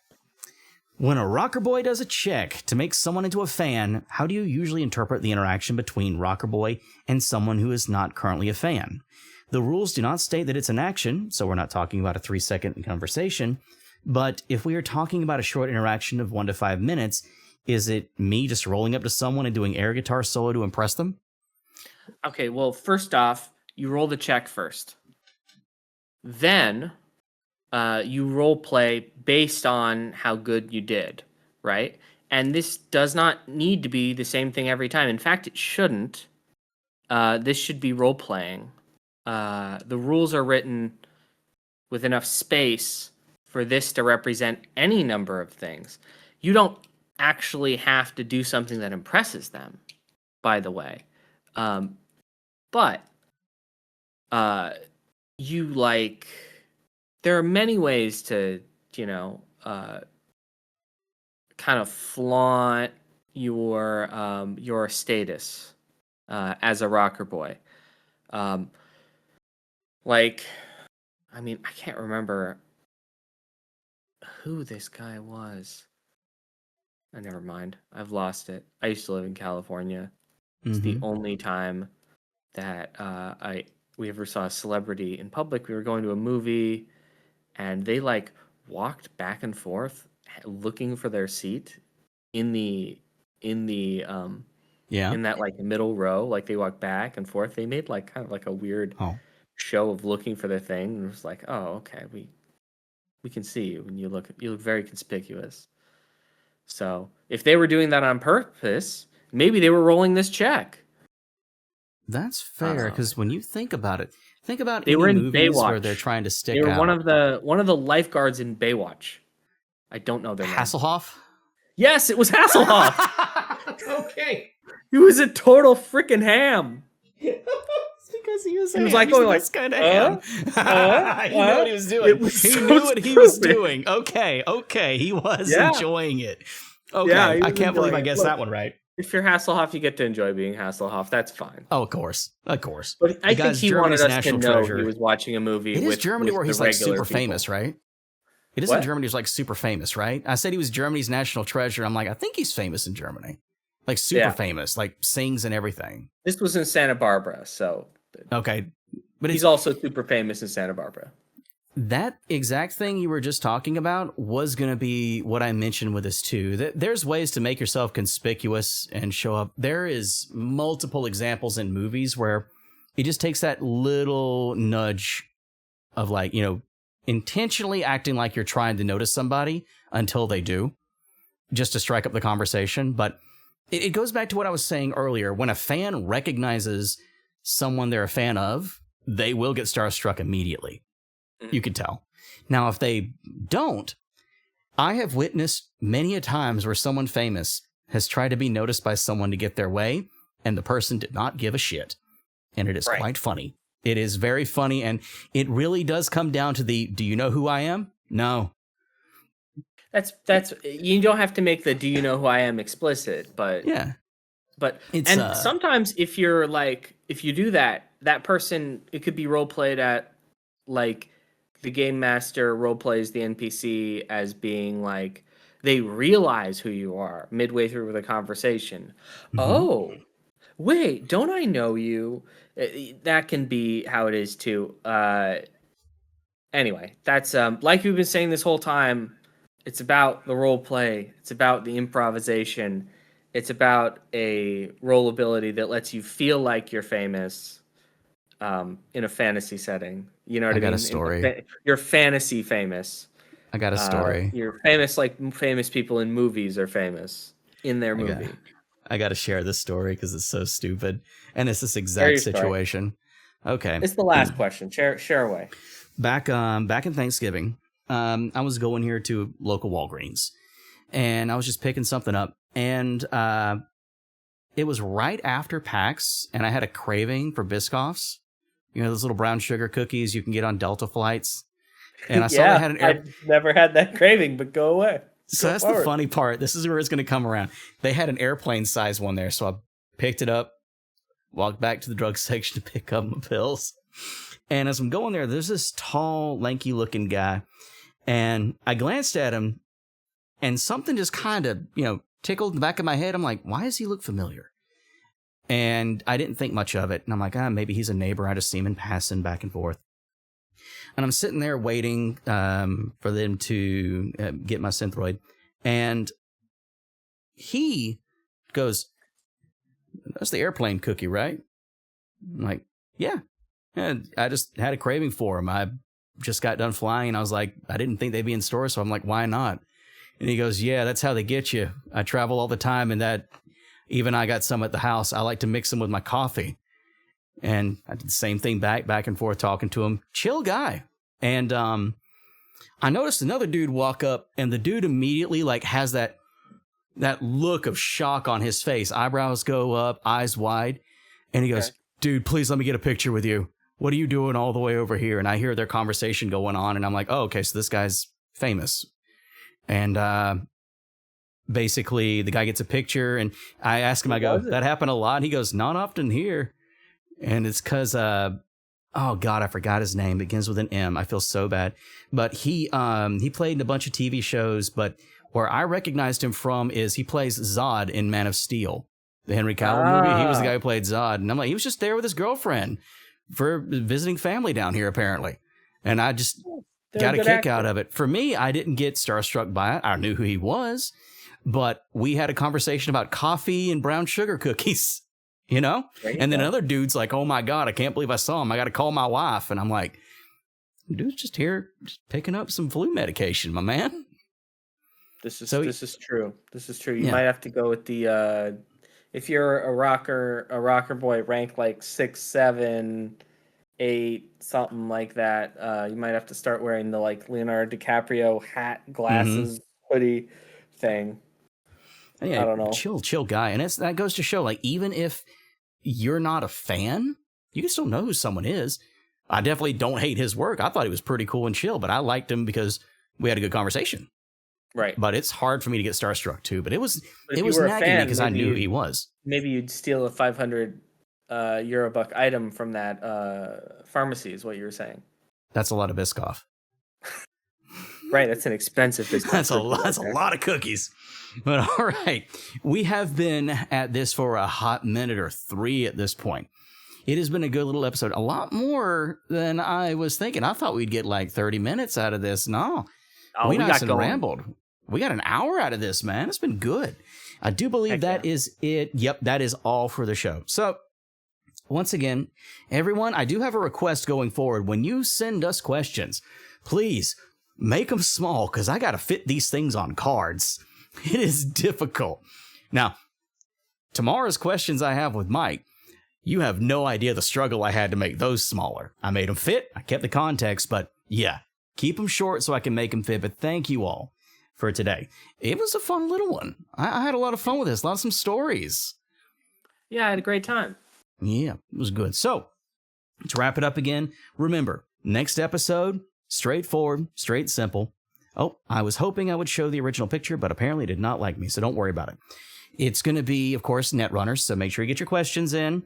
When a rocker boy does a check to make someone into a fan, how do you usually interpret the interaction between rocker boy and someone who is not currently a fan? The rules do not state that it's an action, so we're not talking about a 3-second conversation. But if we are talking about a short interaction of 1 to 5 minutes, is it me just rolling up to someone and doing air guitar solo to impress them? Okay, well, first off, you roll the check first. Then you role play based on how good you did, right? And this does not need to be the same thing every time. In fact, it shouldn't. This should be role playing. The rules are written with enough space for this to represent any number of things. You don't actually have to do something that impresses them, by the way. But there are many ways to, kind of flaunt your status as a rocker boy. I can't remember who this guy was. Never mind. I've lost it. I used to live in California. It's the only time that we ever saw a celebrity in public. We were going to a movie, and they walked back and forth looking for their seat in that middle row. Like, they walked back and forth. They made kind of a weird show of looking for their thing, and it was like, oh, okay, we can see you, and you look very conspicuous. So if they were doing that on purpose, maybe they were rolling this check. That's fair, because when you think about it, think about they any were in movies Baywatch. where they're trying to stick They were out. one of the lifeguards in Baywatch. I don't know their name. Hasselhoff? Yes, it was Hasselhoff. Okay. He was a total freaking ham. It's because he was like going like, this kind of ham. He knew what he was doing. He knew what he was doing. Okay. He was enjoying it. Okay, Yeah, I can't believe I guessed that one right. If you're Hasselhoff, you get to enjoy being Hasselhoff. That's fine. Oh, of course. But I think he wanted us to know he was watching a movie. It is Germany where he's like super people. famous, right? It is in Germany he's like super famous, right? I said he was Germany's national treasure. I'm like, I think he's famous in Germany. Like super famous, like sings and everything. This was in Santa Barbara, so okay. But he's also super famous in Santa Barbara. That exact thing you were just talking about was going to be what I mentioned with this too. There's ways to make yourself conspicuous and show up. There is multiple examples in movies where it just takes that little nudge of like, you know, intentionally acting like you're trying to notice somebody until they do, just to strike up the conversation. But it goes back to what I was saying earlier. When a fan recognizes someone they're a fan of, they will get starstruck immediately. You can tell. Now, if they don't, I have witnessed many a times where someone famous has tried to be noticed by someone to get their way, and the person did not give a shit. And it is quite funny. It is very funny, and it really does come down to the, do you know who I am? No. That's you don't have to make the do you know who I am explicit, but yeah. But it's, and sometimes if you do that person, it could be role played at like the game master role plays the NPC as being like they realize who you are midway through the conversation. Mm-hmm. Oh, wait, don't I know you? That can be how it is too. Anyway, that's like we've been saying this whole time. It's about the role play. It's about the improvisation. It's about a role ability that lets you feel like you're famous in a fantasy setting. You know what I mean? I got a story. You're fantasy famous. I got a story. You're famous like famous people in movies are famous in their movie. I got to share this story because it's so stupid. And it's this exact situation. Okay. It's the last question. Share away. Back in Thanksgiving, I was going here to local Walgreens. And I was just picking something up. And it was right after PAX. And I had a craving for Biscoffs. You know, those little brown sugar cookies you can get on Delta flights. And I saw they had an I've never had that craving, but go away. So that's the funny part. This is where it's going to come around. They had an airplane size one there. So I picked it up, walked back to the drug section to pick up my pills. And as I'm going there, there's this tall, lanky looking guy. And I glanced at him and something just kind of, tickled in the back of my head. I'm like, why does he look familiar? And I didn't think much of it. And I'm like, maybe he's a neighbor. I just see him in passing back and forth. And I'm sitting there waiting for them to get my Synthroid. And he goes, that's the airplane cookie, right? I'm like, yeah. And I just had a craving for him. I just got done flying. And I was like, I didn't think they'd be in stores. So I'm like, why not? And he goes, yeah, that's how they get you. I travel all the time. And that even I got some at the house. I like to mix them with my coffee. And I did the same thing back and forth talking to him. Chill guy. And I noticed another dude walk up, and the dude immediately has that look of shock on his face. Eyebrows go up, eyes wide. And he goes, dude, please let me get a picture with you. What are you doing all the way over here? And I hear their conversation going on, and I'm like, oh, okay, so this guy's famous. And basically, the guy gets a picture, and I ask him, I go, that happened a lot? And he goes, not often here. And it's because, oh God, I forgot his name. It begins with an M. I feel so bad. But he played in a bunch of TV shows, but where I recognized him from is he plays Zod in Man of Steel, the Henry Cavill movie. He was the guy who played Zod. And I'm like, he was just there with his girlfriend for visiting family down here, apparently. And I just got a kick out of it. For me, I didn't get starstruck by it. I knew who he was, but we had a conversation about coffee and brown sugar cookies. you know? There you And then go. another dude's like, oh my God, I can't believe I saw him. I got to call my wife. And I'm like, dude's just here just picking up some flu medication, my man. This is So- this is true. This is true. You Yeah. might have to go with the if you're a rocker boy, rank like 6, 7, 8, something like that. You might have to start wearing the like Leonardo DiCaprio hat, glasses, hoodie thing. Yeah, I don't know. Chill guy. And that goes to show, like, even if you're not a fan, you can still know who someone is. I definitely don't hate his work. I thought he was pretty cool and chill, but I liked him because we had a good conversation. Right. But it's hard for me to get starstruck too. But it was But if you were a nagging me fan, because I maybe knew you- he was. Maybe you'd steal a 500 Eurobuck item from that pharmacy, is what you were saying. That's a lot of Biscoff. Right, that's an expensive business. That's a lot of cookies. But all right, we have been at this for a hot minute or 3 at this point. It has been a good little episode. A lot more than I was thinking. I thought we'd get like 30 minutes out of this. No, Oh, we got nice and going. rambled. We got an hour out of this, man. It's been good. I do believe Heck that yeah. is it. Yep, that is all for the show. So, once again, everyone, I do have a request going forward. When you send us questions, please make them small because I got to fit these things on cards. It is difficult. Now, tomorrow's questions I have with Mike, you have no idea the struggle I had to make those smaller. I made them fit. I kept the context, but yeah, keep them short so I can make them fit. But thank you all for today. It was a fun little one. I had a lot of fun with this. Some stories. Yeah, I had a great time. Yeah, it was good. So, to wrap it up again, remember, next episode, straightforward, straight simple. Oh, I was hoping I would show the original picture, but apparently it did not like me, so don't worry about it. It's going to be, of course, Netrunners, so make sure you get your questions in.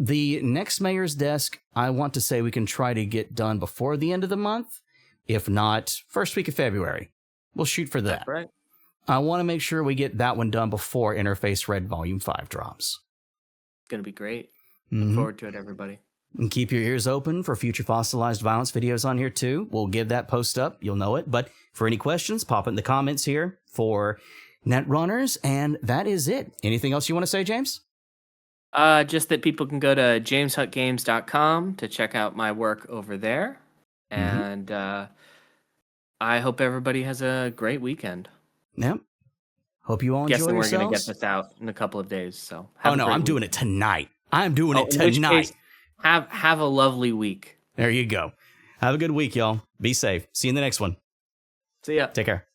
The next Mayor's Desk, I want to say we can try to get done before the end of the month. If not, first week of February. We'll shoot for that. That's right. I want to make sure we get that one done before Interface Red Volume 5 drops. It's going to be great. Look forward to it, everybody. And keep your ears open for future fossilized violence videos on here too. We'll give that post up. You'll know it. But for any questions, pop it in the comments here for Netrunners. And that is it. Anything else you want to say, James? Just that people can go to jameshuttgames.com to check out my work over there. And I hope everybody has a great weekend. Yep. Hope you all enjoy Guessing we're yourselves. going to get this out in a couple of days. So Oh, no, I'm doing it tonight. I'm doing it In which tonight. case, have a lovely week. There you go. Have a good week, y'all. Be safe. See you in the next one. See ya. Take care.